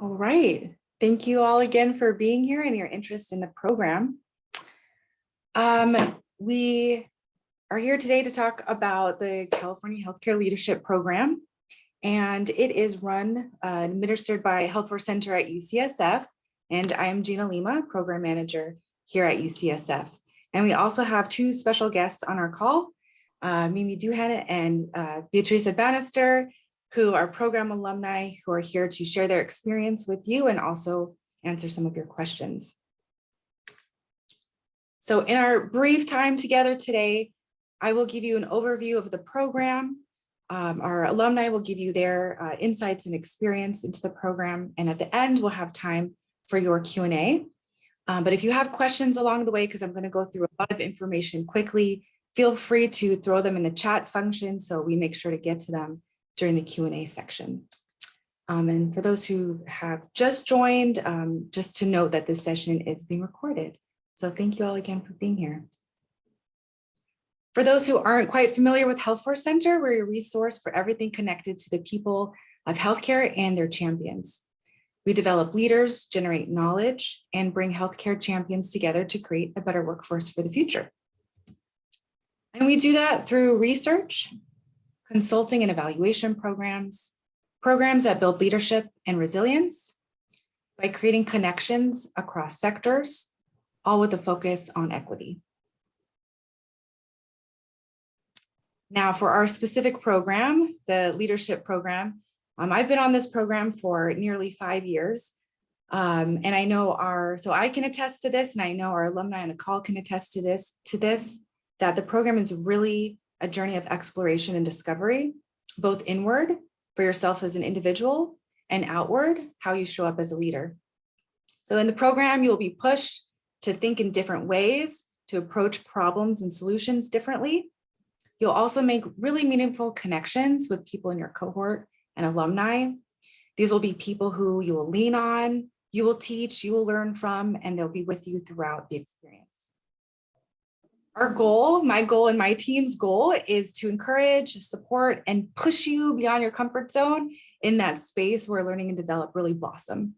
All right. Thank you all again for being here and your interest in the program. We are here today to talk about the California Healthcare Leadership Program, and it is run administered by Health Force Center at UCSF, and I am Gina Lima, Program Manager here at UCSF. And we also have two special guests on our call, Mimi Duhan and Beatrice Bannister, who are program alumni who are here to share their experience with you and also answer some of your questions. So in our brief time together today, I will give you an overview of the program. Our alumni will give you their insights and experience into the program. And at the end, we'll have time for your Q&A. But if you have questions along the way, because I'm going to go through a lot of information quickly, feel free to throw them in the chat function so we make sure to get to them during the Q&A section. And for those who have just joined, just to note that this session is being recorded. So thank you all again for being here. For those who aren't quite familiar with Health Force Center, we're a resource for everything connected to the people of healthcare and their champions. We develop leaders, generate knowledge, and bring healthcare champions together to create a better workforce for the future. And we do that through research, consulting and evaluation programs, programs that build leadership and resilience, by creating connections across sectors, all with a focus on equity. Now for our specific program, the leadership program, I've been on this program for nearly 5 years. And I know so I can attest to this, and I know our alumni on the call can attest to this, that the program is really a journey of exploration and discovery, both inward for yourself as an individual and outward, how you show up as a leader. So in the program, you'll be pushed to think in different ways, to approach problems and solutions differently. You'll also make really meaningful connections with people in your cohort and alumni. These will be people who you will lean on, you will teach, you will learn from, and they'll be with you throughout the experience. Our goal, my goal and my team's goal, is to encourage, support, and push you beyond your comfort zone in that space where learning and develop really blossom.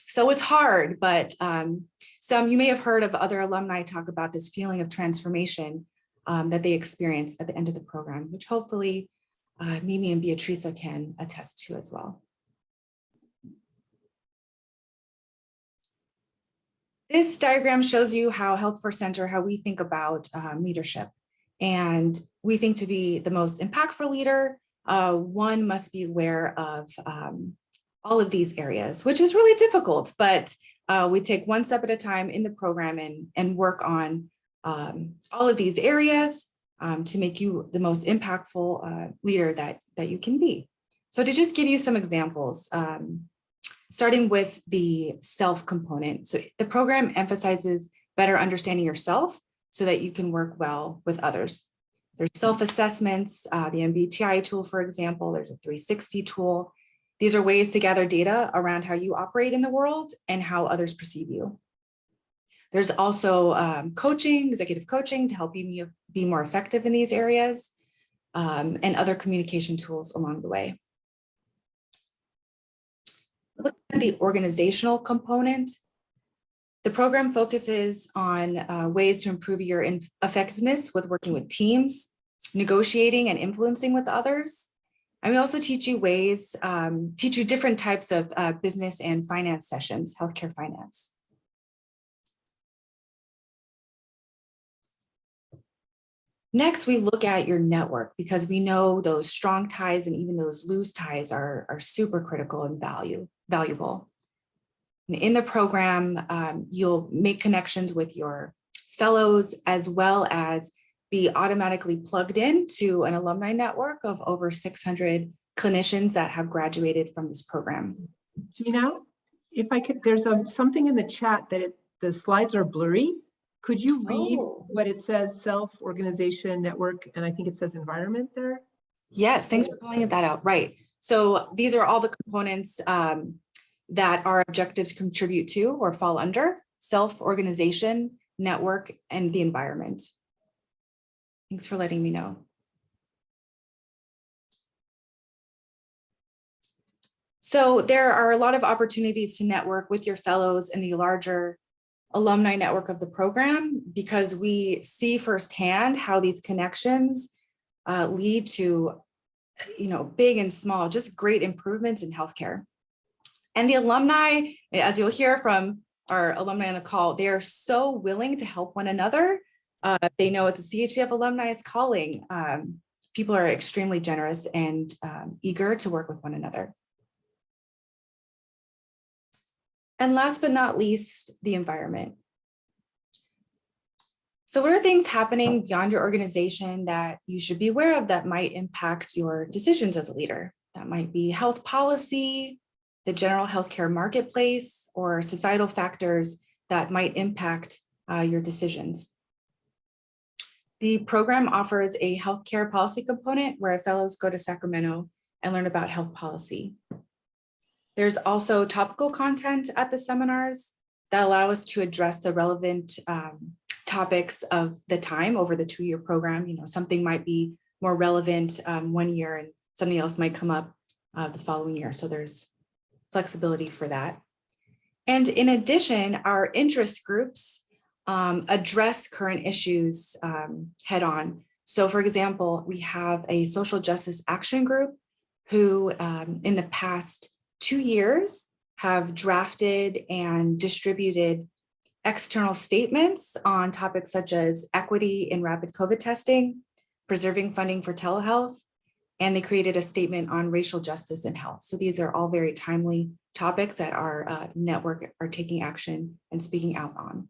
So it's hard, but you may have heard of other alumni talk about this feeling of transformation that they experience at the end of the program, which hopefully Mimi and Beatrice can attest to as well. This diagram shows you how Health Force Center, how we think about leadership. And we think to be the most impactful leader, one must be aware of all of these areas, which is really difficult, but we take one step at a time in the program and work on all of these areas to make you the most impactful leader that you can be. So to just give you some examples, starting with the self component. So the program emphasizes better understanding yourself so that you can work well with others. There's self-assessments, the MBTI tool, for example, there's a 360 tool. These are ways to gather data around how you operate in the world and how others perceive you. There's also coaching, executive coaching to help you be more effective in these areas, and other communication tools along the way. Looking at the organizational component, the program focuses on ways to improve your effectiveness with working with teams, negotiating and influencing with others. And we also teach you different types of business and finance sessions, healthcare finance. Next, we look at your network because we know those strong ties and even those loose ties are super critical and valuable. And in the program, you'll make connections with your fellows as well as be automatically plugged into an alumni network of over 600 clinicians that have graduated from this program. Gina, if I could, there's something in the chat that the slides are blurry. Could you read what it says, self-organization, network, and I think it says environment there? Yes, thanks for calling that out. Right. So these are all the components that our objectives contribute to or fall under: self-organization, network, and the environment. Thanks for letting me know. So there are a lot of opportunities to network with your fellows in the larger alumni network of the program, because we see firsthand how these connections lead to, big and small, just great improvements in healthcare. And the alumni, as you'll hear from our alumni on the call, they are so willing to help one another. They know it's a CHCF alumni is calling. People are extremely generous and eager to work with one another. And last but not least, the environment. So what are things happening beyond your organization that you should be aware of that might impact your decisions as a leader? That might be health policy, the general healthcare marketplace, or societal factors that might impact your decisions. The program offers a healthcare policy component where fellows go to Sacramento and learn about health policy. There's also topical content at the seminars that allow us to address the relevant topics of the time over the 2-year program. Something might be more relevant 1 year and something else might come up the following year. So there's flexibility for that. And in addition, our interest groups address current issues head on. So for example, we have a social justice action group who in the past 2 years have drafted and distributed external statements on topics such as equity in rapid COVID testing, preserving funding for telehealth, and they created a statement on racial justice in health. So these are all very timely topics that our network are taking action and speaking out on.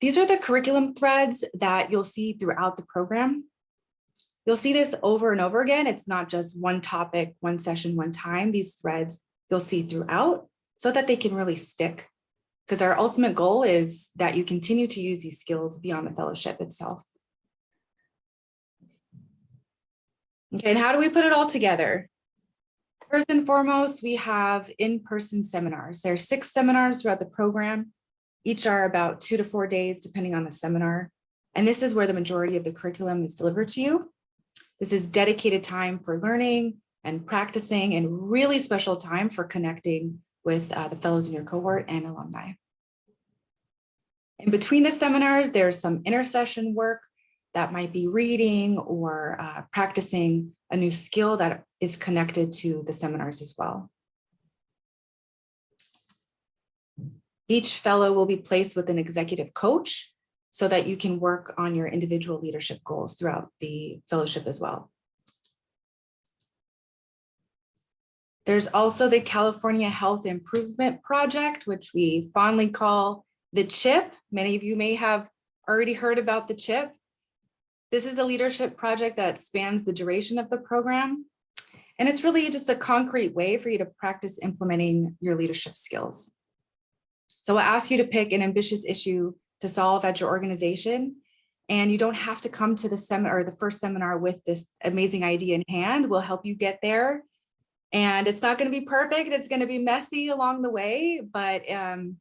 These are the curriculum threads that you'll see throughout the program. You'll see this over and over again. It's not just one topic, one session, one time. These threads you'll see throughout so that they can really stick, because our ultimate goal is that you continue to use these skills beyond the fellowship itself. Okay, and how do we put it all together? First and foremost, we have in-person seminars. There are 6 seminars throughout the program. Each are about 2 to 4 days, depending on the seminar. And this is where the majority of the curriculum is delivered to you. This is dedicated time for learning and practicing, and really special time for connecting with the fellows in your cohort and alumni. In between the seminars, there's some intersession work that might be reading or practicing a new skill that is connected to the seminars as well. Each fellow will be placed with an executive coach so that you can work on your individual leadership goals throughout the fellowship as well. There's also the California Health Improvement Project, which we fondly call the CHIP. Many of you may have already heard about the CHIP. This is a leadership project that spans the duration of the program. And it's really just a concrete way for you to practice implementing your leadership skills. So I'll ask you to pick an ambitious issue to solve at your organization. And you don't have to come to the seminar or the first seminar with this amazing idea in hand. We'll help you get there. And it's not going to be perfect. It's going to be messy along the way, but the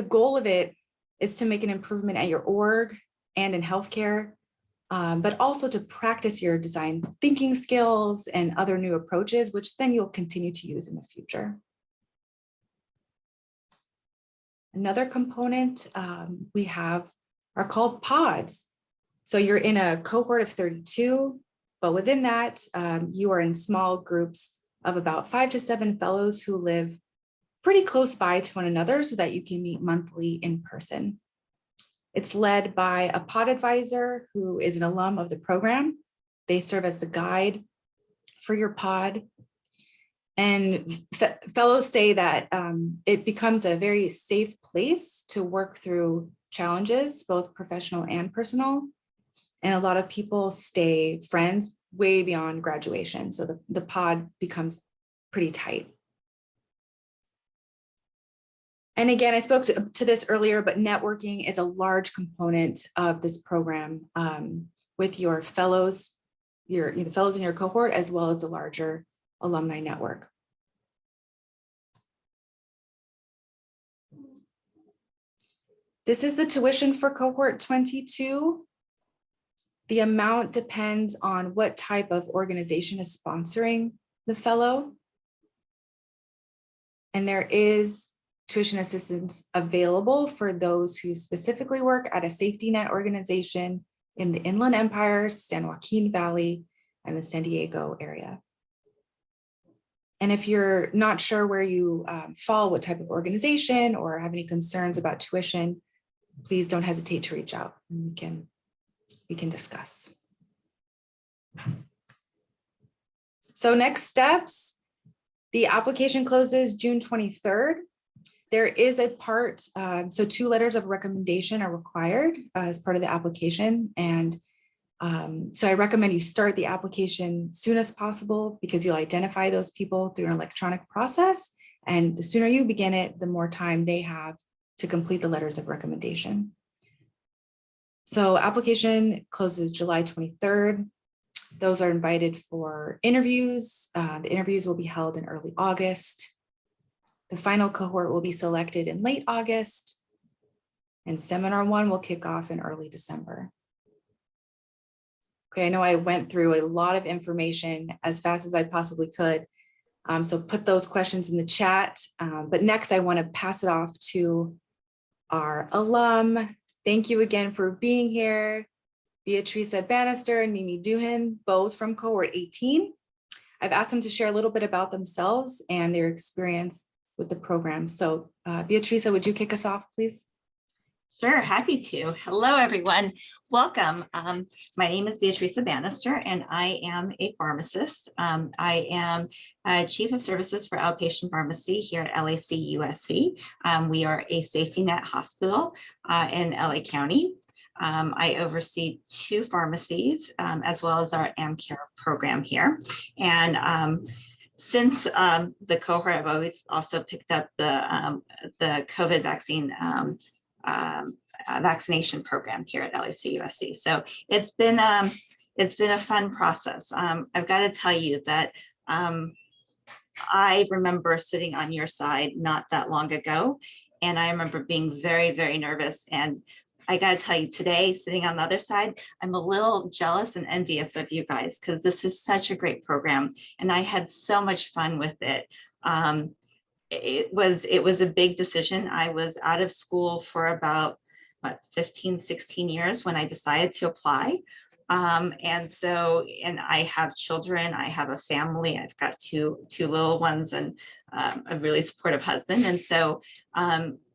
goal of it is to make an improvement at your org and in healthcare, but also to practice your design thinking skills and other new approaches, which then you'll continue to use in the future. Another component we have are called pods. So you're in a cohort of 32, but within that, you are in small groups of about 5 to 7 fellows who live pretty close by to one another so that you can meet monthly in person. It's led by a pod advisor who is an alum of the program. They serve as the guide for your pod. And fellows say that it becomes a very safe place to work through challenges, both professional and personal. And a lot of people stay friends way beyond graduation. So the pod becomes pretty tight. And again, I spoke to this earlier, but networking is a large component of this program with your fellows, the fellows in your cohort, as well as a larger alumni network. This is the tuition for cohort 22. The amount depends on what type of organization is sponsoring the fellow. And there is tuition assistance available for those who specifically work at a safety net organization in the Inland Empire, San Joaquin Valley, and the San Diego area. And if you're not sure where you fall, what type of organization, or have any concerns about tuition, please don't hesitate to reach out and we can discuss. So next steps, the application closes June 23rd. There is a part, so 2 letters of recommendation are required as part of the application. And so I recommend you start the application soon as possible because you'll identify those people through an electronic process. And the sooner you begin it, the more time they have to complete the letters of recommendation. So application closes July 23rd. Those are invited for interviews. The interviews will be held in early August. The final cohort will be selected in late August, and seminar 1 will kick off in early December. Okay, I know I went through a lot of information as fast as I possibly could. So put those questions in the chat. But next I want to pass it off to our alum. Thank you again for being here. Beatrice Bannister and Mimi Duhan, both from cohort 18. I've asked them to share a little bit about themselves and their experience with the program. So Beatrice, would you kick us off, please? Sure, happy to. Hello, everyone. Welcome. My name is Beatrice Bannister, and I am a pharmacist. I am Chief of Services for Outpatient Pharmacy here at LAC USC. We are a safety net hospital in LA County. I oversee 2 pharmacies as well as our AmCare program here. And since the cohort, I've always also picked up the COVID vaccine vaccination program here at LAC USC. So it's been a fun process. I've got to tell you that I remember sitting on your side not that long ago, and I remember being very, very nervous. And I got to tell you today, sitting on the other side, I'm a little jealous and envious of you guys because this is such a great program, and I had so much fun with it. It was a big decision. I was out of school for about 15, 16 years when I decided to apply. And I have children, I have a family, I've got two little ones and a really supportive husband. And so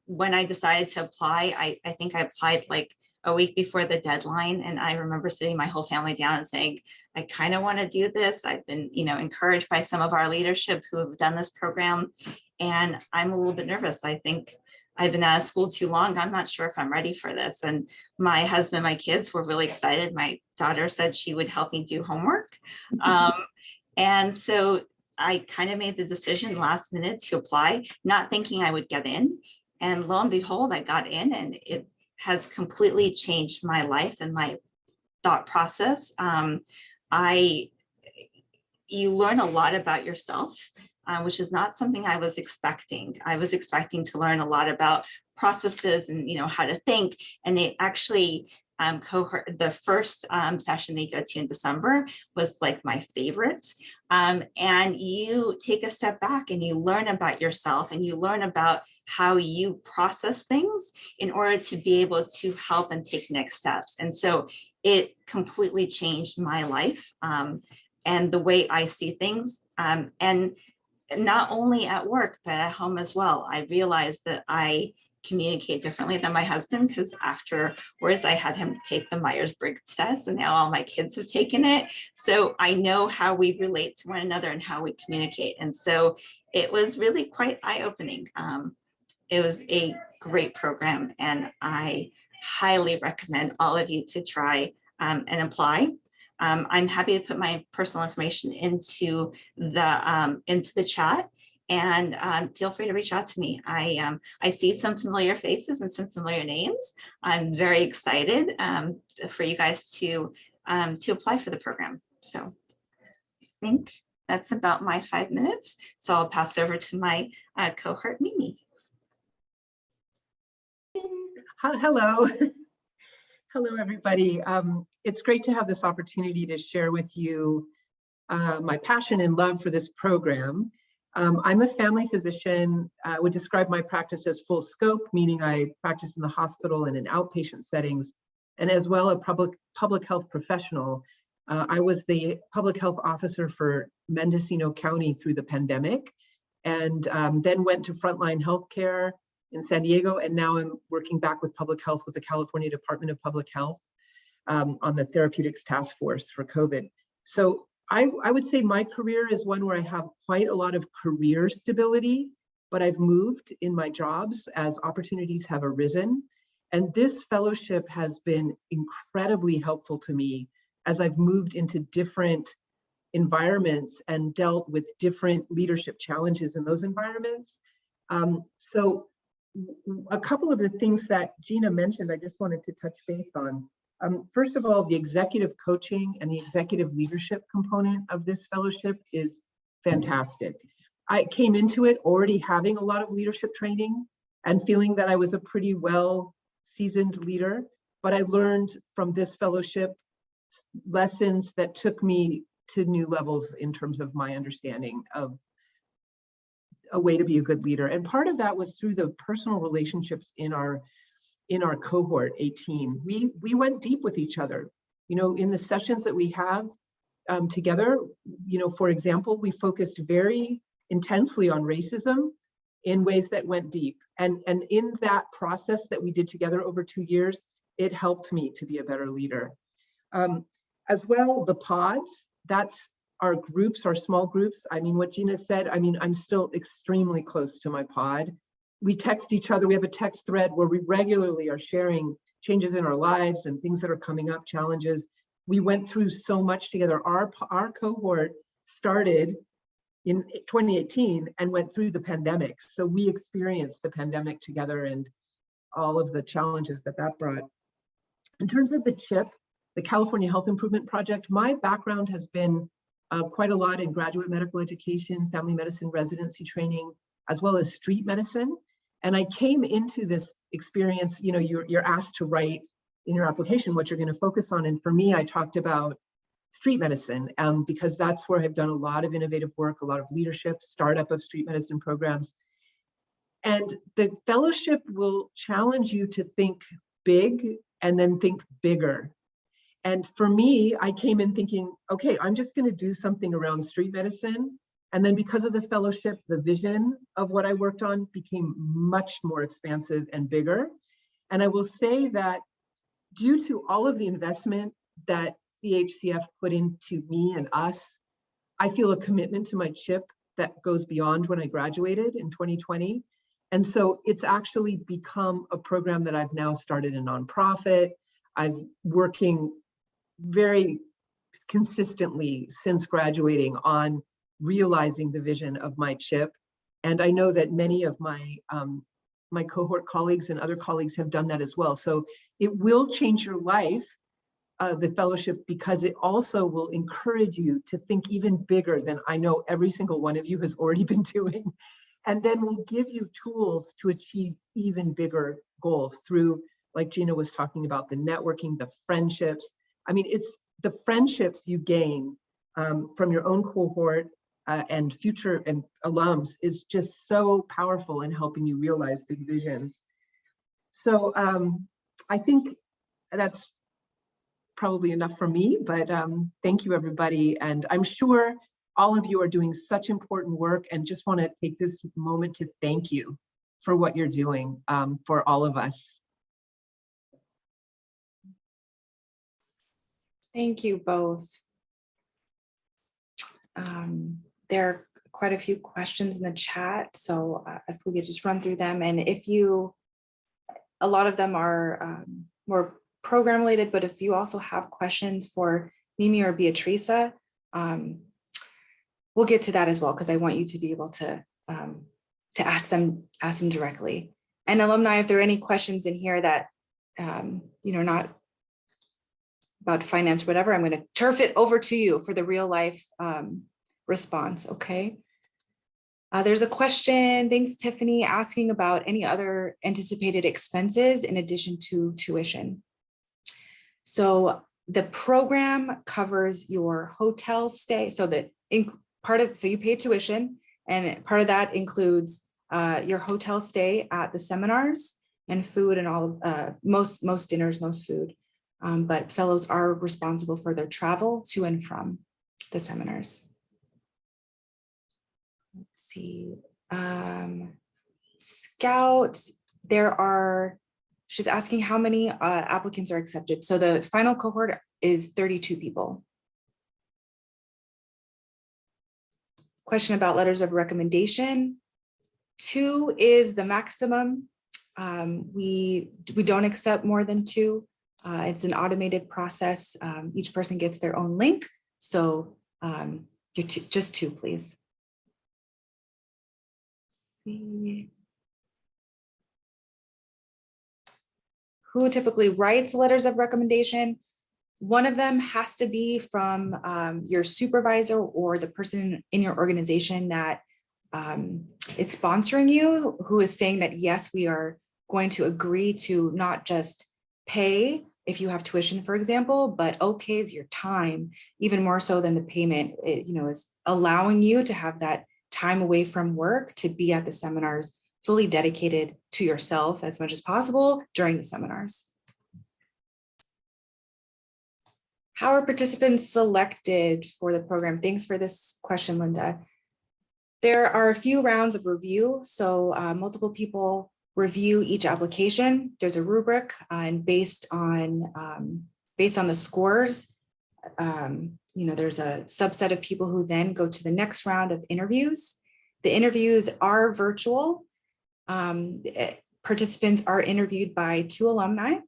when I decided to apply, I think I applied like a week before the deadline. And I remember sitting my whole family down and saying, I kind of want to do this. I've been, encouraged by some of our leadership who have done this program. And I'm a little bit nervous. I think I've been out of school too long. I'm not sure if I'm ready for this. And my husband, my kids were really excited. My daughter said she would help me do homework. And so I kind of made the decision last minute to apply, not thinking I would get in. And lo and behold, I got in, and it has completely changed my life and my thought process. You learn a lot about yourself, which is not something I was expecting. I was expecting to learn a lot about processes and how to think. And it actually the first session they go to in December was like my favorite. And you take a step back and you learn about yourself and you learn about how you process things in order to be able to help and take next steps. And so it completely changed my life and the way I see things. And not only at work, but at home as well. I realized that I communicate differently than my husband, because afterwards I had him take the Myers-Briggs test, and now all my kids have taken it. So I know how we relate to one another and how we communicate. And so it was really quite eye-opening. It was a great program, and I highly recommend all of you to try and apply. I'm happy to put my personal information into the chat, and feel free to reach out to me. I see some familiar faces and some familiar names. I'm very excited for you guys to apply for the program. So I think that's about my 5 minutes. So I'll pass over to my cohort, Mimi. Hello. Hello, everybody. It's great to have this opportunity to share with you my passion and love for this program. I'm a family physician. I would describe my practice as full scope, meaning I practice in the hospital and in outpatient settings, and as well a public health professional. I was the public health officer for Mendocino County through the pandemic, and then went to frontline healthcare in San Diego, and now I'm working back with public health with the California Department of Public Health on the therapeutics task force for COVID. So I would say my career is one where I have quite a lot of career stability, but I've moved in my jobs as opportunities have arisen. And this fellowship has been incredibly helpful to me as I've moved into different environments and dealt with different leadership challenges in those environments. So a couple of the things that Gina mentioned, I just wanted to touch base on. First of all, the executive coaching and the executive leadership component of this fellowship is fantastic. I came into it already having a lot of leadership training and feeling that I was a pretty well seasoned leader, but I learned from this fellowship lessons that took me to new levels in terms of my understanding of a way to be a good leader. And part of that was through the personal relationships in our cohort 18. We went deep with each other. You know, in the sessions that we have together, you know, for example, we focused very intensely on racism in ways that went deep. And in that process that we did together over 2 years, it helped me to be a better leader. As well, the pods, that's our groups, our small groups. I mean, what Gina said, I mean, I'm still extremely close to my pod. We text each other. We have a text thread where we regularly are sharing changes in our lives and things that are coming up, challenges. We went through so much together. Our cohort started in 2018 and went through the pandemic. So we experienced the pandemic together and all of the challenges that brought. In terms of the CHIP, the California Health Improvement Project, my background has been quite a lot in graduate medical education, family medicine residency training, as well as street medicine. And I came into this experience, you know, you're asked to write in your application what you're going to focus on. And for me, I talked about street medicine because that's where I've done a lot of innovative work, a lot of leadership, startup of street medicine programs. And the fellowship will challenge you to think big and then think bigger. And for me, I came in thinking, okay, I'm just going to do something around street medicine. And then because of the fellowship, the vision of what I worked on became much more expansive and bigger. And I will say that due to all of the investment that CHCF put into me and us, I feel a commitment to my CHIP that goes beyond when I graduated in 2020. And so it's actually become a program that I've now started a nonprofit. I've working very consistently since graduating on realizing the vision of my CHIP. And I know that many of my my cohort colleagues and other colleagues have done that as well. So it will change your life, the fellowship, because it also will encourage you to think even bigger than I know every single one of you has already been doing. And then we'll give you tools to achieve even bigger goals through, like Gina was talking about, the networking, the friendships. I mean, it's the friendships you gain from your own cohort and future and alums is just so powerful in helping you realize big visions. So I think that's probably enough for me, but thank you, everybody. And I'm sure all of you are doing such important work and just want to take this moment to thank you for what you're doing for all of us. Thank you both. There are quite a few questions in the chat, so if we could just run through them. And if you, a lot of them are more program related, but if you also have questions for Mimi or Beatrice, we'll get to that as well, because I want you to be able to ask them directly. And alumni, if there are any questions in here that you know, not about finance, whatever, I'm going to turf it over to you for the real life response. Okay. There's a question, thanks Tiffany, asking about any other anticipated expenses in addition to tuition. So the program covers your hotel stay. So that so you pay tuition, and part of that includes your hotel stay at the seminars and food and all most dinners, most food. But fellows are responsible for their travel to and from the seminars. Let's see. Scouts, she's asking how many applicants are accepted. So the final cohort is 32 people. Question about letters of recommendation. 2 is the maximum. We don't accept more than 2. It's an automated process. Each person gets their own link. So you're just 2, please. Let's see. Who typically writes letters of recommendation? One of them has to be from your supervisor or the person in your organization that is sponsoring you, who is saying that, yes, we are going to agree to not just pay if you have tuition, for example, but okays your time, even more so than the payment. It, is allowing you to have that time away from work to be at the seminars, fully dedicated to yourself as much as possible during the seminars. How are participants selected for the program? Thanks for this question, Linda. There are a few rounds of review. So multiple people review each application. There's a rubric and based on the scores, there's a subset of people who then go to the next round of interviews. The interviews are virtual. Participants are interviewed by 2 alumni.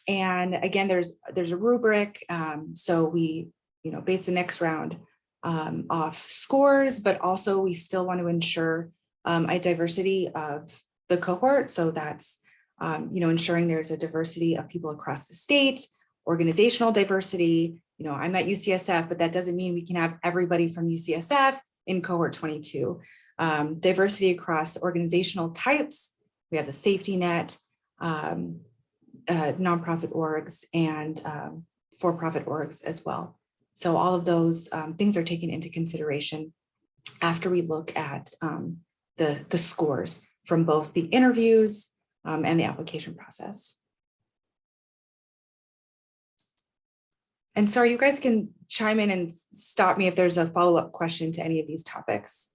And again, there's a rubric. So we, base the next round off scores, but also we still want to ensure a diversity of the cohort. So that's, ensuring there's a diversity of people across the state, organizational diversity. I'm at UCSF, but that doesn't mean we can have everybody from UCSF in cohort 22. Diversity across organizational types. We have the safety net, nonprofit orgs, and for-profit orgs as well. So all of those things are taken into consideration after we look at the scores from both the interviews and the application process. And sorry, you guys can chime in and stop me if there's a follow-up question to any of these topics.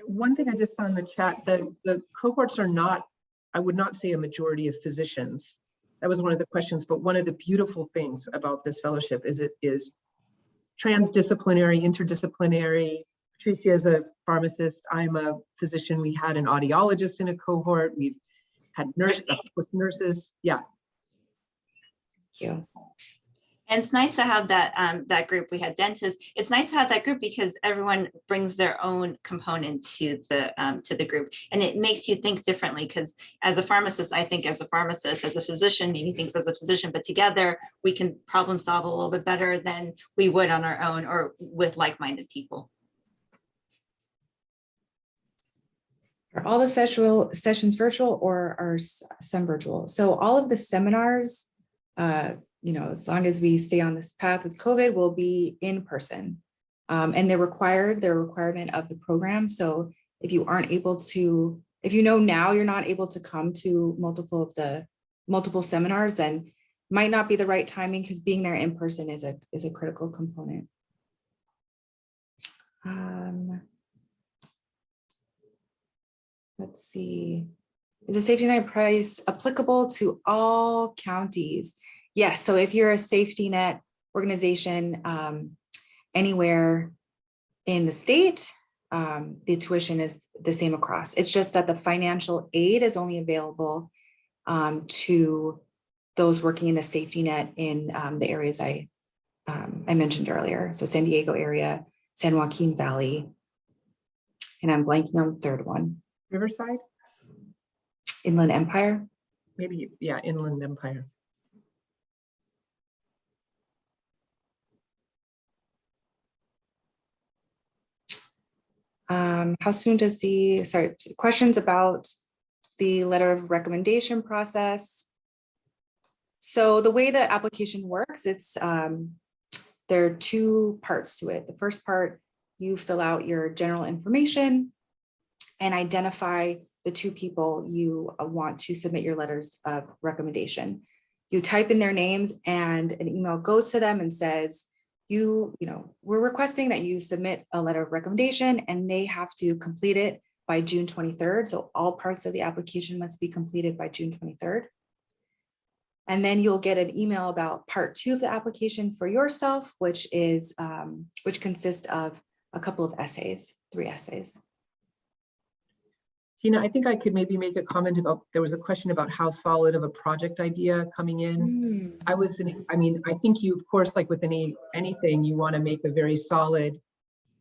One thing I just saw in the chat, the cohorts are not, I would not say a majority of physicians. That was one of the questions, but one of the beautiful things about this fellowship is it is transdisciplinary, interdisciplinary. Patricia is a pharmacist. I'm a physician. We had an audiologist in a cohort. We've had nurses. Yeah. Thank you. And it's nice to have that group. We had dentists. It's nice to have that group because everyone brings their own component to the group, and it makes you think differently. Because as a pharmacist, I think as a pharmacist, as a physician, maybe thinks as a physician, but together we can problem solve a little bit better than we would on our own or with like-minded people. Are all the sessions virtual or are some virtual? So all of the seminars, as long as we stay on this path with COVID, will be in person. And they're a requirement of the program. So if you aren't able to, if now you're not able to come to multiple seminars, then might not be the right timing, because being there in person is a critical component. Let's see. Is the safety net price applicable to all counties? Yes. So if you're a safety net organization anywhere in the state, the tuition is the same across. It's just that the financial aid is only available to those working in the safety net in the areas I mentioned earlier. So San Diego area, San Joaquin Valley, and I'm blanking on the third one. Riverside? Inland Empire? Maybe, yeah, Inland Empire. How soon does questions about the letter of recommendation process? So the way the application works, there are two parts to it. The first part, you fill out your general information and identify the two people you want to submit your letters of recommendation. You type in their names and an email goes to them and says, we're requesting that you submit a letter of recommendation, and they have to complete it by June 23rd. So all parts of the application must be completed by June 23rd. And then you'll get an email about part 2 of the application for yourself, which consists of a couple of essays, 3 essays. Tina, I think I could maybe make a comment about, there was a question about how solid of a project idea coming in. I think you, of course, like with anything, you want to make a very solid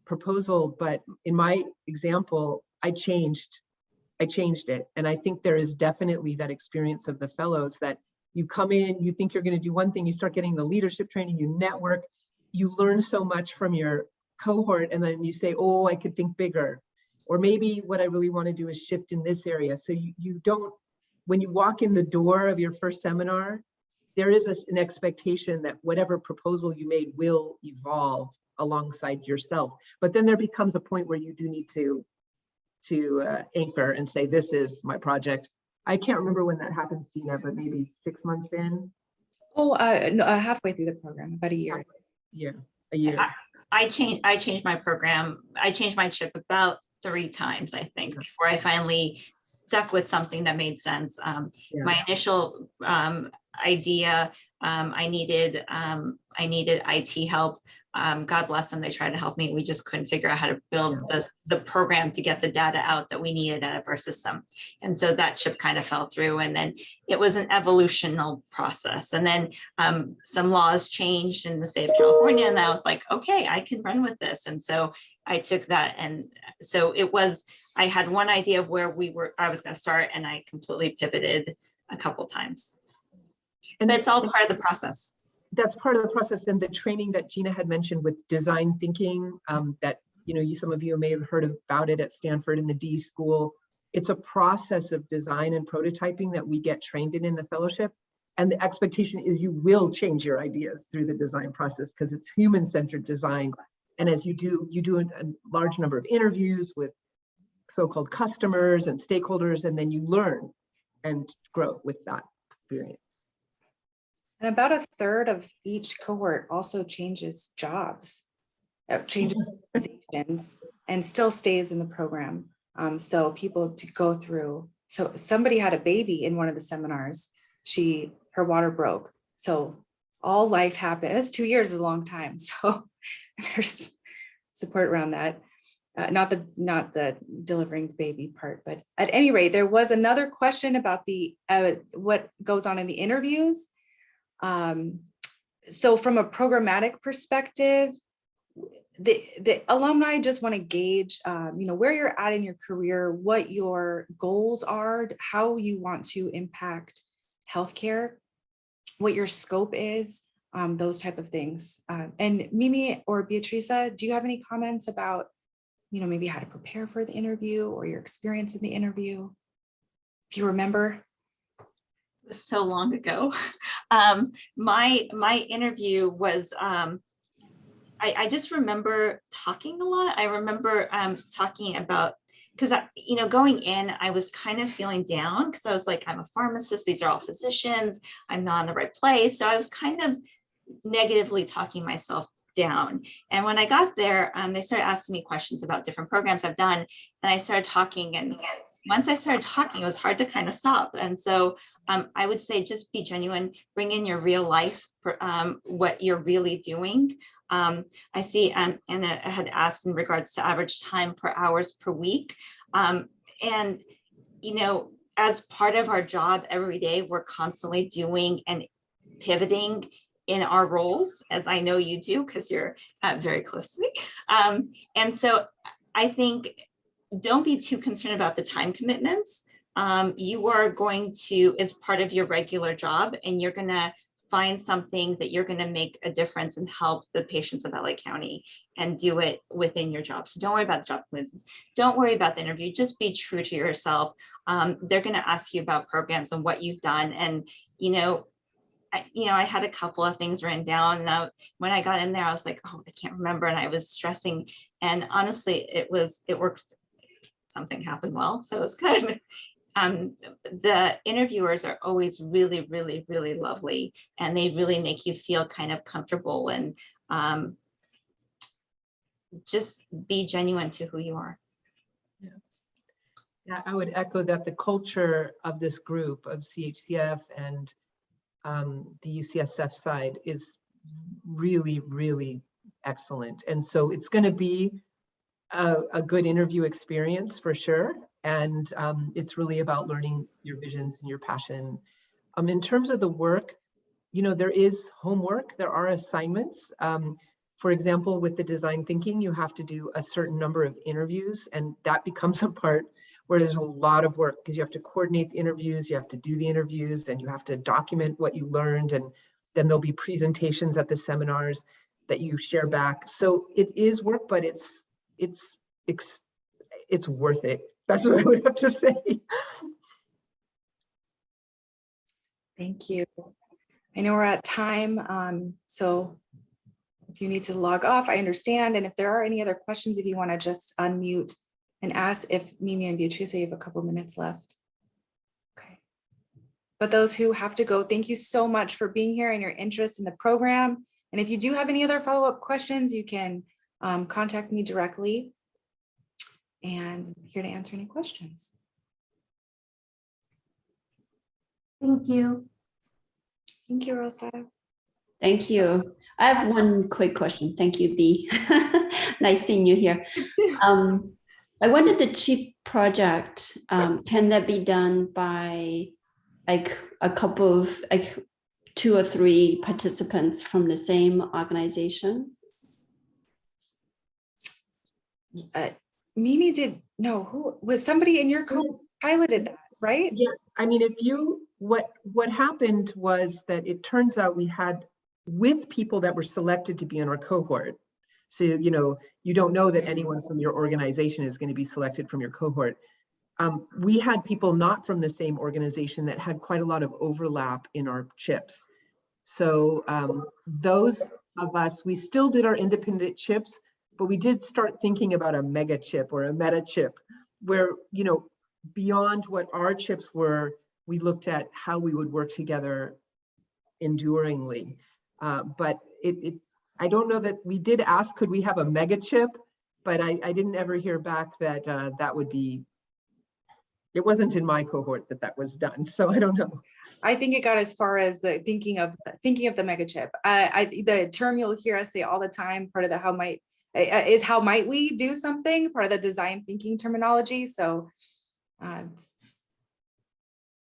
proposal, but in my example, I changed it. And I think there is definitely that experience of the fellows that you come in, you think you're going to do one thing, you start getting the leadership training, you network, you learn so much from your cohort, and then you say, oh, I could think bigger. Or maybe what I really want to do is shift in this area. So you don't, when you walk in the door of your first seminar, there is an expectation that whatever proposal you made will evolve alongside yourself. But then there becomes a point where you do need to anchor and say, this is my project. I can't remember when that happens, Tina, but maybe 6 months in. Oh, no, halfway through the program, about a year. A year. I changed my program. I changed my chip about 3 times, I think, before I finally stuck with something that made sense. My initial idea, I needed IT help. God bless them, they tried to help me. We just couldn't figure out how to build the program to get the data out that we needed out of our system. And so that chip kind of fell through, and then it was an evolutional process. And then some laws changed in the state of California, and I was like, okay, I can run with this. And so I took that, and so I had one idea of where I was going to start, and I completely pivoted a couple times. And it's all part of the process. That's part of the process. And the training that Gina had mentioned with design thinking, that some of you may have heard about it at Stanford in the D school. It's a process of design and prototyping that we get trained in the fellowship. And the expectation is you will change your ideas through the design process because it's human-centered design. And as you do a large number of interviews with so-called customers and stakeholders, and then you learn and grow with that experience. And about a third of each cohort also changes jobs, changes positions, and still stays in the program. So people to go through. So somebody had a baby in one of the seminars. Her water broke. So all life happened. 2 years is a long time. So there's support around that. Not the delivering the baby part, but at any rate, there was another question about what goes on in the interviews. So from a programmatic perspective, the alumni just want to gauge, where you're at in your career, what your goals are, how you want to impact healthcare, what your scope is, those type of things. And Mimi or Beatrice, do you have any comments about, maybe how to prepare for the interview or your experience in the interview, if you remember? So long ago. My interview was, I just remember talking a lot. I remember talking about, because going in, I was kind of feeling down because I was like, I'm a pharmacist, these are all physicians, I'm not in the right place. So I was kind of negatively talking myself down. And when I got there, they started asking me questions about different programs I've done, and I started talking, and once I started talking, it was hard to kind of stop. And so I would say, just be genuine, bring in your real life, what you're really doing. I see Anna had asked in regards to average time per hours per week. And, as part of our job every day, we're constantly doing and pivoting in our roles, as I know you do, because you're very close to me. And so I think, don't be too concerned about the time commitments. You are going to, it's part of your regular job, and you're going to find something that you're going to make a difference and help the patients of LA County, and do it within your job. So don't worry about the job commitments. Don't worry about the interview. Just be true to yourself. They're going to ask you about programs and what you've done. And, I had a couple of things written down, and when I got in there, I was like, oh, I can't remember, and I was stressing. And honestly, it worked. Something happened well, so it was good. The interviewers are always really, really, really lovely, and they really make you feel kind of comfortable, and just be genuine to who you are. Yeah, I would echo that the culture of this group of CHCF and the UCSF side is really, really excellent. And so it's going to be a good interview experience for sure. And it's really about learning your visions and your passion. In terms of the work, there is homework, there are assignments. For example, with the design thinking, you have to do a certain number of interviews, and that becomes a part where there's a lot of work because you have to coordinate the interviews, you have to do the interviews, and you have to document what you learned, and then there'll be presentations at the seminars that you share back. So it is work, but it's worth it. That's what I would have to say. Thank you. I know we're at time, so if you need to log off, I understand. And if there are any other questions, if you want to just unmute and ask. If Mimi and Beatrice, you have a couple minutes left. Okay. But those who have to go, thank you so much for being here and your interest in the program. And if you do have any other follow-up questions, you can contact me directly. And I'm here to answer any questions. Thank you. Thank you, Rosa. Thank you. I have one quick question. Thank you, B. Nice seeing you here. I wanted the CHIP project. Can that be done by like a couple of 2 or 3 participants from the same organization? Mimi did, no, who was somebody in your co-piloted that, right? Yeah, I mean, what happened was that it turns out we had with people that were selected to be in our cohort. So, you don't know that anyone from your organization is going to be selected from your cohort. We had people not from the same organization that had quite a lot of overlap in our CHIPs. So those of us, we still did our independent CHIPs, but we did start thinking about a mega chip or a meta chip where, beyond what our CHIPs were, we looked at how we would work together enduringly. But I don't know that we did ask, could we have a mega chip? But I didn't ever hear back that that would be, it wasn't in my cohort that was done. So I don't know. I think it got as far as the thinking of the mega chip. The term you'll hear us say all the time, part of the how might we do something, part of the design thinking terminology. So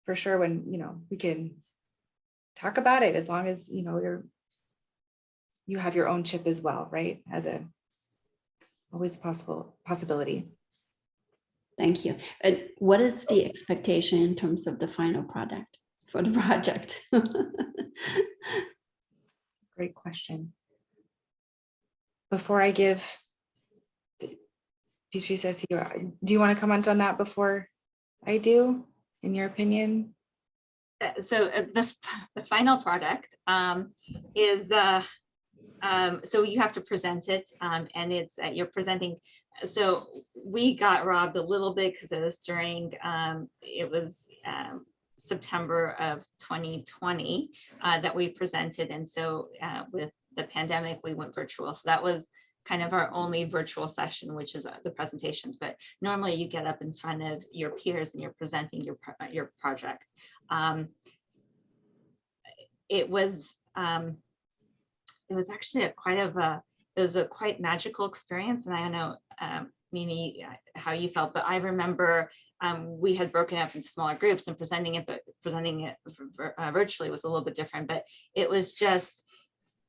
for sure, when we can talk about it, as long as you have your own chip as well, right? As a always possibility. Thank you. And what is the expectation in terms of the final product for the project? Great question. Before I give, Beatrice says here, do you want to comment on that before I do, in your opinion? So the final product is, so you have to present it, and it's you're presenting. So we got robbed a little bit because it was during, it was September of 2020 that we presented. And so with the pandemic, we went virtual. So that was kind of our only virtual session, which is the presentations. But normally you get up in front of your peers and you're presenting your project. It was actually it was a quite magical experience. And I don't know, Mimi, how you felt, but I remember we had broken up into smaller groups and presenting it virtually was a little bit different, but it was just,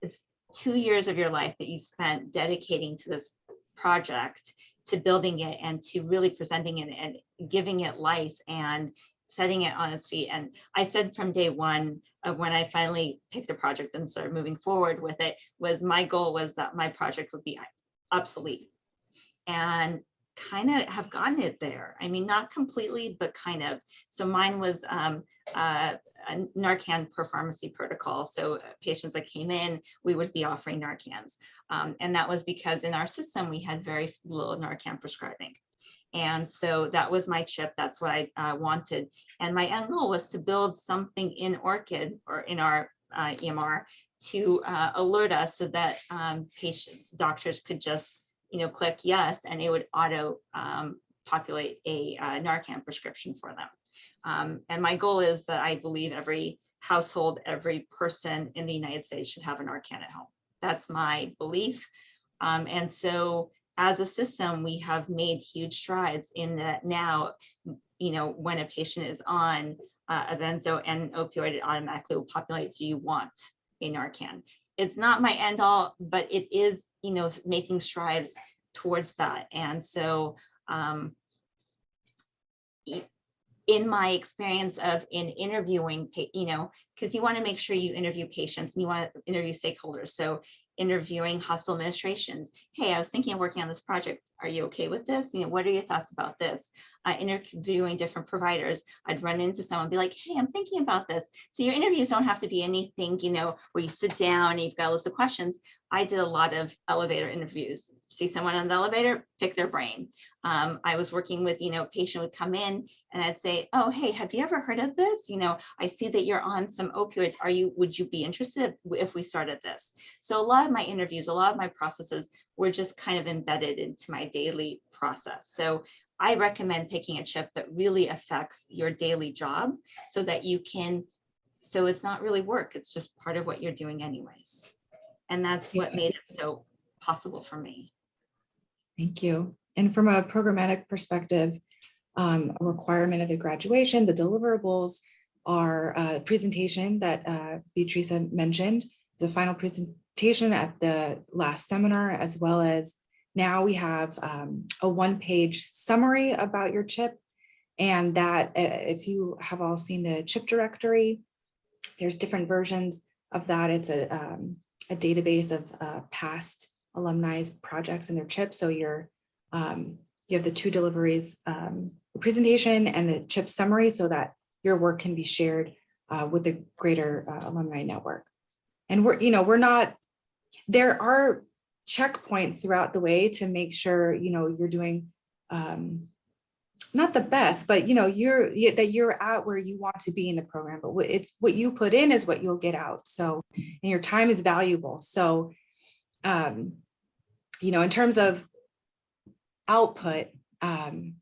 it's 2 years of your life that you spent dedicating to this project, to building it and to really presenting it and giving it life and setting it on its feet. And I said from day one of when I finally picked a project and started moving forward with it, was my goal was that my project would be obsolete, and kind of have gotten it there. I mean, not completely, but kind of. So mine was Narcan per pharmacy protocol. So patients that came in, we would be offering Narcans. And that was because in our system, we had very little Narcan prescribing. And so that was my chip. That's what I wanted. And my end goal was to build something in ORCID or in our EMR to alert us so that doctors could just, click yes, and it would auto populate a Narcan prescription for them. And my goal is that I believe every household, every person in the United States should have a Narcan at home. That's my belief. And so as a system, we have made huge strides in that now, when a patient is on a benzo and opioid, it automatically will populate, do you want a Narcan? It's not my end all, but it is, making strides towards that. And so in my experience in interviewing, because you want to make sure you interview patients and you want to interview stakeholders. So interviewing hospital administrations. Hey, I was thinking of working on this project. Are you okay with this? What are your thoughts about this? Interviewing different providers. I'd run into someone and be like, hey, I'm thinking about this. So your interviews don't have to be anything, where you sit down and you've got a list of questions. I did a lot of elevator interviews. See someone on the elevator, pick their brain. I was working with, a patient would come in and I'd say, oh, hey, have you ever heard of this? I see that you're on some opioids. Would you be interested if we started this? So a lot of my interviews, a lot of my processes were just kind of embedded into my daily process. So I recommend picking a chip that really affects your daily job so that so it's not really work. It's just part of what you're doing anyways. And that's what made it so possible for me. Thank you. And from a programmatic perspective, a requirement of the graduation, the deliverables are a presentation that Beatrice mentioned, the final presentation at the last seminar, as well as now we have a one-page summary about your chip. And that if you have all seen the chip directory, there's different versions of that. It's a database of past alumni's projects and their chips. So you have the two deliveries, presentation and the chip summary, so that your work can be shared with the greater alumni network. And there are checkpoints throughout the way to make sure, you're doing not the best, but that you're at where you want to be in the program. But what you put in is what you'll get out. So, and your time is valuable. So, in terms of output, I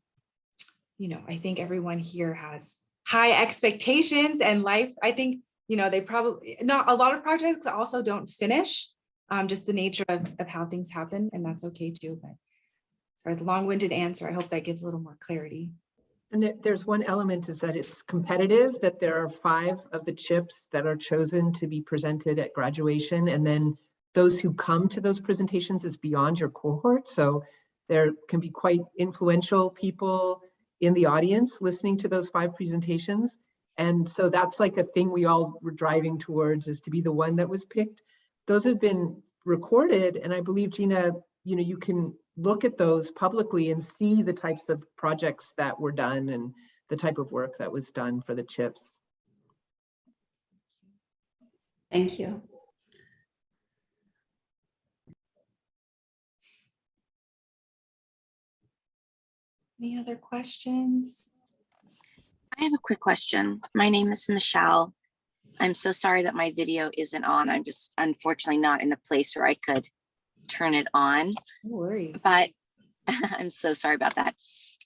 think everyone here has high expectations and life. I think, they probably not, a lot of projects also don't finish, just the nature of how things happen, and that's okay too. But for the long-winded answer, I hope that gives a little more clarity. And there's one element is that it's competitive, that there are 5 of the chips that are chosen to be presented at graduation. And then those who come to those presentations is beyond your cohort. So there can be quite influential people in the audience listening to those 5 presentations. And so that's like a thing we all were driving towards, is to be the one that was picked. Those have been recorded. And I believe, Gina, you can look at those publicly and see the types of projects that were done and the type of work that was done for the chips. Thank you. Any other questions? I have a quick question. My name is Michelle. I'm so sorry that my video isn't on. I'm just unfortunately not in a place where I could turn it on. No worries. But I'm so sorry about that.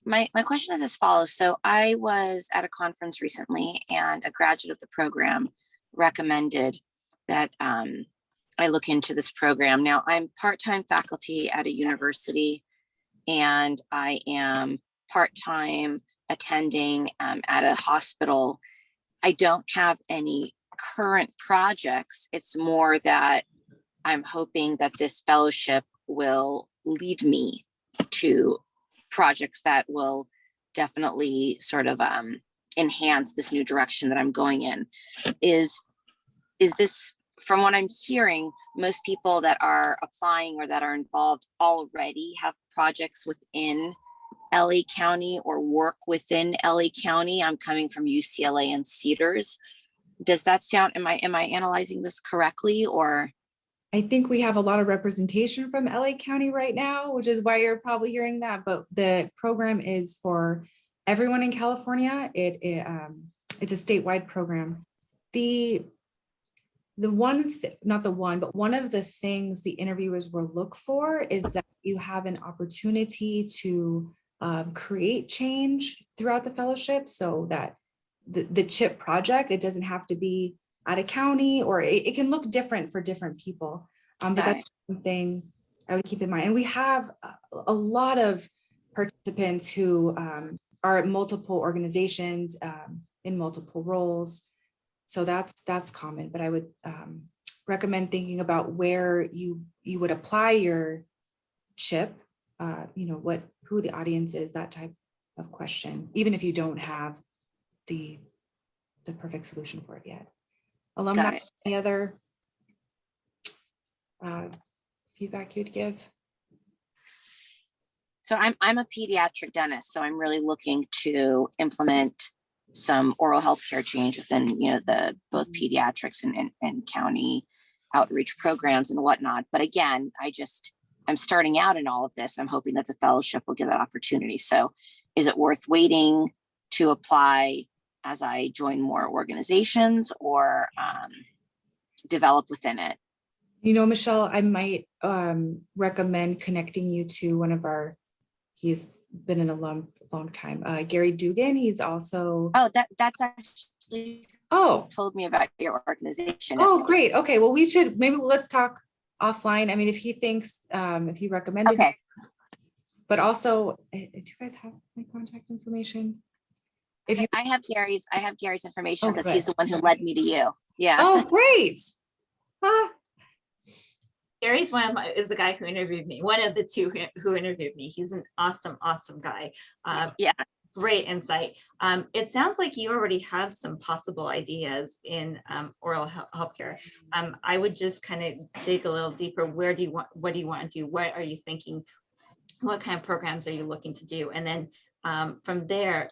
My question is as follows. So I was at a conference recently and a graduate of the program recommended that I look into this program. Now I'm part-time faculty at a university and I am part-time attending at a hospital. I don't have any current projects. It's more that I'm hoping that this fellowship will lead me to projects that will definitely sort of enhance this new direction that I'm going in. Is this, from what I'm hearing, most people that are applying or that are involved already have projects within LA County or work within LA County? I'm coming from UCLA and Cedars. Does that sound, am I analyzing this correctly, or? I think we have a lot of representation from LA County right now, which is why you're probably hearing that, but the program is for everyone in California. It's a statewide program. One of the things the interviewers will look for is that you have an opportunity to create change throughout the fellowship, so that the CHIP project, it doesn't have to be at a county, or it can look different for different people. But that's something I would keep in mind. And we have a lot of participants who are at multiple organizations in multiple roles. So that's common, but I would recommend thinking about where you would apply your CHIP, who the audience is, that type of question, even if you don't have the perfect solution for it yet. Alumni, any other feedback you'd give? So I'm a pediatric dentist, so I'm really looking to implement some oral health care change within, the both pediatrics and county outreach programs and whatnot. But again, I'm starting out in all of this. I'm hoping that the fellowship will give that opportunity. So is it worth waiting to apply as I join more organizations, or develop within it? Michelle, I might recommend connecting you to one of he's been an alum for a long time, Gary Dugan. He's also— Oh, that's actually— oh, told me about your organization. Oh, great. Okay, well, let's talk offline. I mean, if he thinks, if he recommended, okay. But also, do you guys have my contact information? I have Gary's information, because good. he's the one who led me to you. Yeah. Oh, great. Gary's is the guy who interviewed me. One of the two who interviewed me. He's an awesome guy. Yeah. Great insight. It sounds like you already have some possible ideas in oral healthcare. I would just kind of dig a little deeper. What do you want to do? What are you thinking? What kind of programs are you looking to do? And then from there,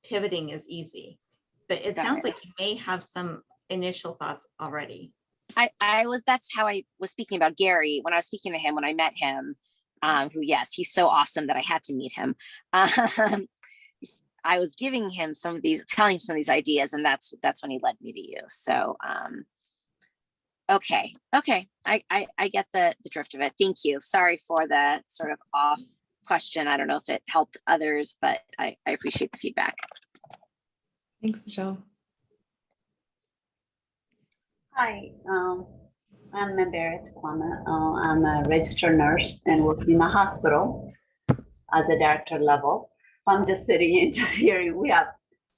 pivoting is easy. But it sounds like you may have some initial thoughts already. That's how I was speaking about Gary when I was speaking to him, when I met him, who, yes, he's so awesome that I had to meet him. I was giving him telling him some of these ideas, and that's when he led me to you. So, okay. I get the drift of it. Thank you. Sorry for the sort of off question. I don't know if it helped others, but I appreciate the feedback. Thanks, Michelle. Hi, I'm Barrett Kwame. I'm a registered nurse and work in a hospital as a director level. I'm just sitting and just hearing we have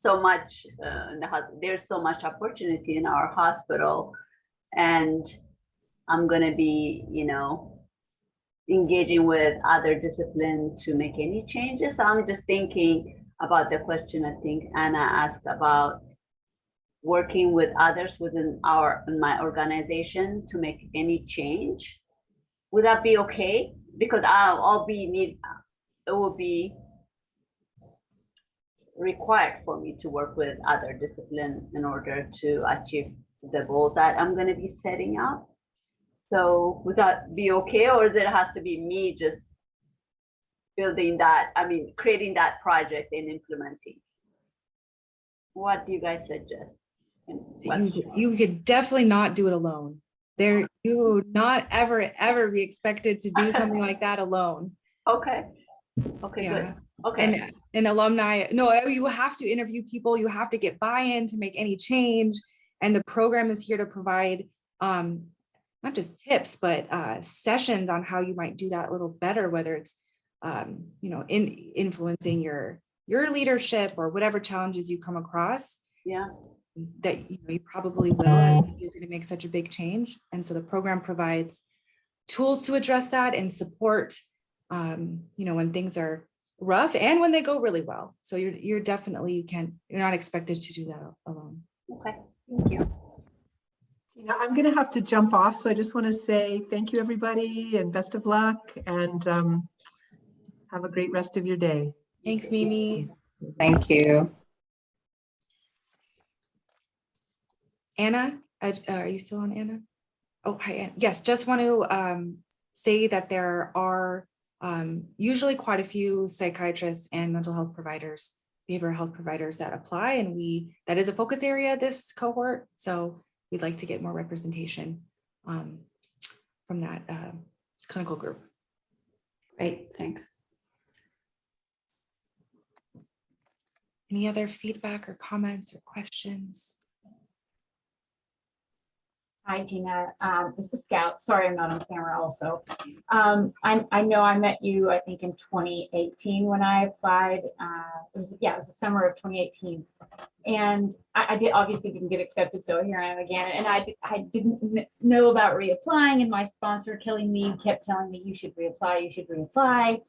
so much, there's so much opportunity in our hospital, and I'm going to be, engaging with other disciplines to make any changes. So I'm just thinking about the question I think Anna asked about working with others within my organization to make any change. Would that be okay? Because it will be required for me to work with other disciplines in order to achieve the goal that I'm going to be setting up. So would that be okay, or is it has to be me just building that, creating that project and implementing? What do you guys suggest? You could definitely not do it alone. You would not ever be expected to do something like that alone. Okay, Yeah. good. Okay. And alumni, no, you have to interview people. You have to get buy-in to make any change. And the program is here to provide not just tips, but sessions on how you might do that a little better, whether it's influencing your leadership or whatever challenges you come across. Yeah. That you probably will. You're going to make such a big change, and so the program provides tools to address that and support. When things are rough and when they go really well. So you're not expected to do that alone. Okay, thank you. I'm going to have to jump off, so I just want to say thank you, everybody, and best of luck, and have a great rest of your day. Thanks, Mimi. Thank you. Anna, are you still on, Anna? Oh, hi, Anna. Yes, just want to say that there are usually quite a few psychiatrists and mental health providers, behavioral health providers that apply, and that is a focus area this cohort. So we'd like to get more representation from that clinical group. Great, thanks. Any other feedback or comments or questions? Hi, Gina. This is Scout. Sorry, I'm not on camera also. I know I met you, I think in 2018 when I applied. It was the summer of 2018. And I obviously didn't get accepted, so here I am again. And I didn't know about reapplying, and my sponsor, Kelly Mead, kept telling me, you should reapply, you should reapply.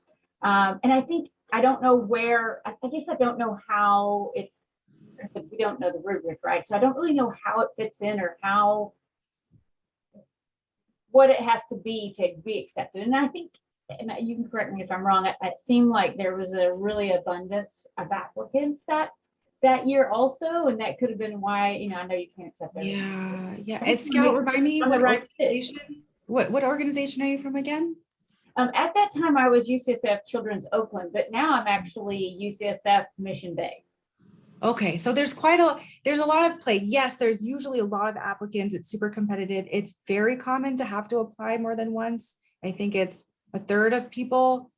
And I think, I don't know where, I guess I don't know how we don't know the rubric, right? So I don't really know how it fits in or what it has to be accepted. And I think, and you can correct me if I'm wrong, it seemed like there was a really abundance of applicants that year also, and that could have been why, I know you can't accept everything. Yeah. And Scout, remind me, what right organization? What organization are you from again? At that time, I was UCSF Children's Oakland, but now I'm actually UCSF Mission Bay. Okay, so there's a lot of play. Yes, there's usually a lot of applicants. It's super competitive. It's very common to have to apply more than once. I think it's a third of people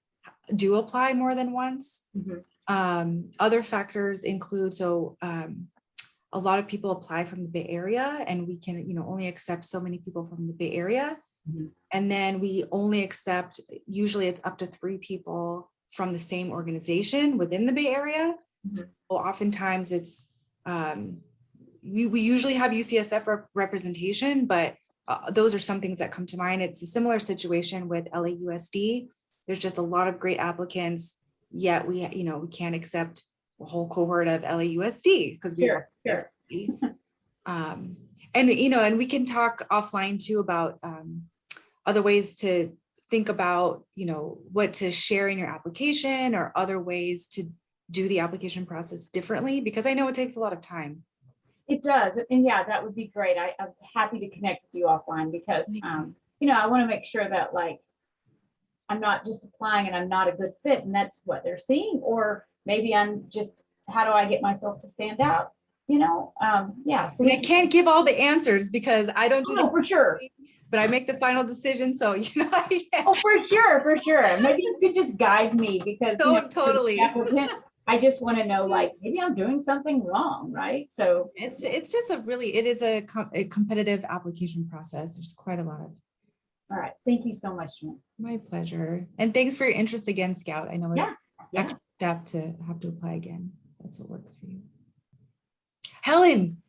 do apply more than once. Mm-hmm. Other factors include, a lot of people apply from the Bay Area, and we can, only accept so many people from the Bay Area. Mm-hmm. And then we only accept, usually it's up to 3 people from the same organization within the Bay Area. Mm-hmm. So oftentimes it's, we usually have UCSF representation, but those are some things that come to mind. It's a similar situation with LAUSD. There's just a lot of great applicants, yet we can't accept a whole cohort of LAUSD because we Sure. and we can talk offline too about other ways to think about, what to share in your application or other ways to do the application process differently, because I know it takes a lot of time. It does. And yeah, that would be great. I'm happy to connect with you offline because, I want to make sure that I'm not just applying and I'm not a good fit and that's what they're seeing, or maybe I'm just, how do I get myself to stand out? So I can't give all the answers because I don't do for sure. But I make the final decision. So, Oh, for sure. Maybe you could just guide me because totally. I just want to know, maybe I'm doing something wrong, right? So it's just it is a competitive application process. There's quite a lot of. All right. Thank you so much, Jen. My pleasure. And thanks for your interest again, Scout. I know it's an Yeah. extra step to have to apply again. That's what works for you. Helen.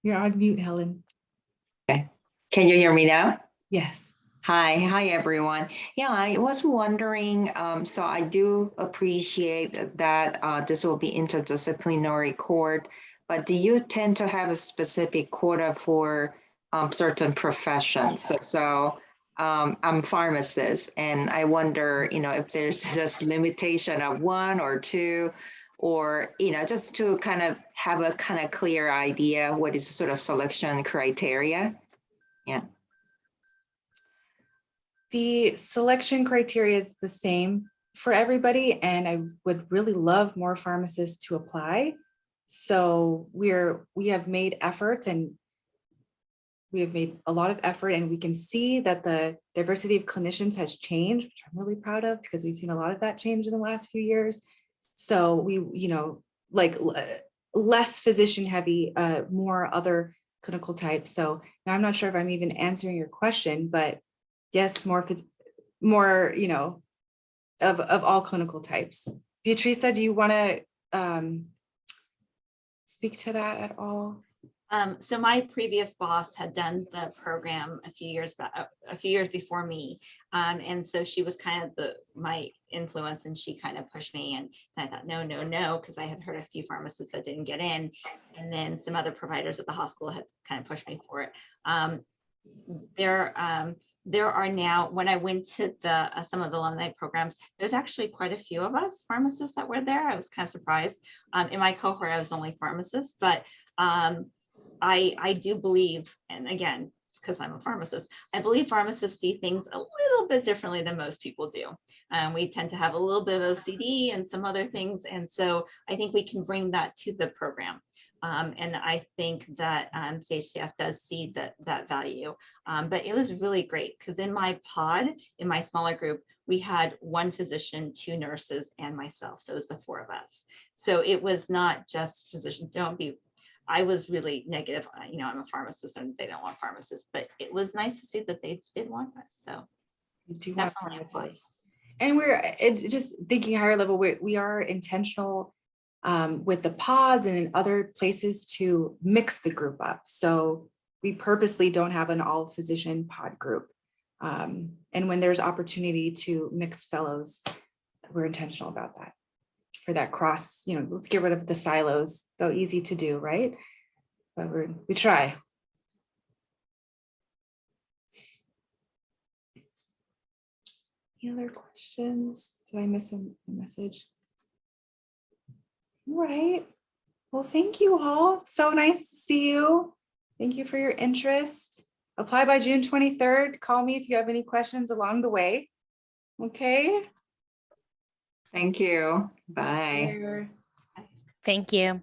You're on mute, Helen. Okay. Can you hear me now? Yes. Hi, everyone. Yeah, I was wondering, so I do appreciate that this will be interdisciplinary cohort, but do you tend to have a specific quota for certain professions? So I'm a pharmacist, and I wonder, if there's just limitation of 1 or 2, or, just to kind of have a kind of clear idea what is the sort of selection criteria. Yeah. The selection criteria is the same for everybody, and I would really love more pharmacists to apply. So we have made efforts, and we have made a lot of effort, and we can see that the diversity of clinicians has changed, which I'm really proud of because we've seen a lot of that change in the last few years. So we, less physician heavy, more other clinical types. So now I'm not sure if I'm even answering your question, but yes, more, of all clinical types. Beatrice, do you want to speak to that at all? So my previous boss had done the program a few years before me. And so she was kind of my influence, and she kind of pushed me, and I thought, no, because I had heard a few pharmacists that didn't get in. And then some other providers at the hospital had kind of pushed me for it. there are now, when I went to the some of the alumni programs, there's actually quite a few of us pharmacists that were there. I was kind of surprised. In my cohort, I was only pharmacist, but I do believe, and again, it's because I'm a pharmacist, I believe pharmacists see things a little bit differently than most people do. We tend to have a little bit of OCD and some other things. And so I think we can bring that to the program. And I think that CHCF does see that value. But it was really great because in my pod, in my smaller group, we had one physician, 2 nurses, and myself. So it was the 4 of us. So it was not just physician, I was really negative. I'm a pharmacist and they don't want pharmacists, but it was nice to see that they did want us. So We do have definitely applies. pharmacists. And just thinking higher level, we are intentional with the pods and in other places to mix the group up. So we purposely don't have an all physician pod group. And when there's opportunity to mix fellows, we're intentional about that. For that cross, let's get rid of the silos. So easy to do, right? But we try. Any other questions? Did I miss a message? All right. Well, thank you all. So nice to see you. Thank you for your interest. Apply by June 23rd. Call me if you have any questions along the way. Okay. Thank you. Bye. Sure. Thank you.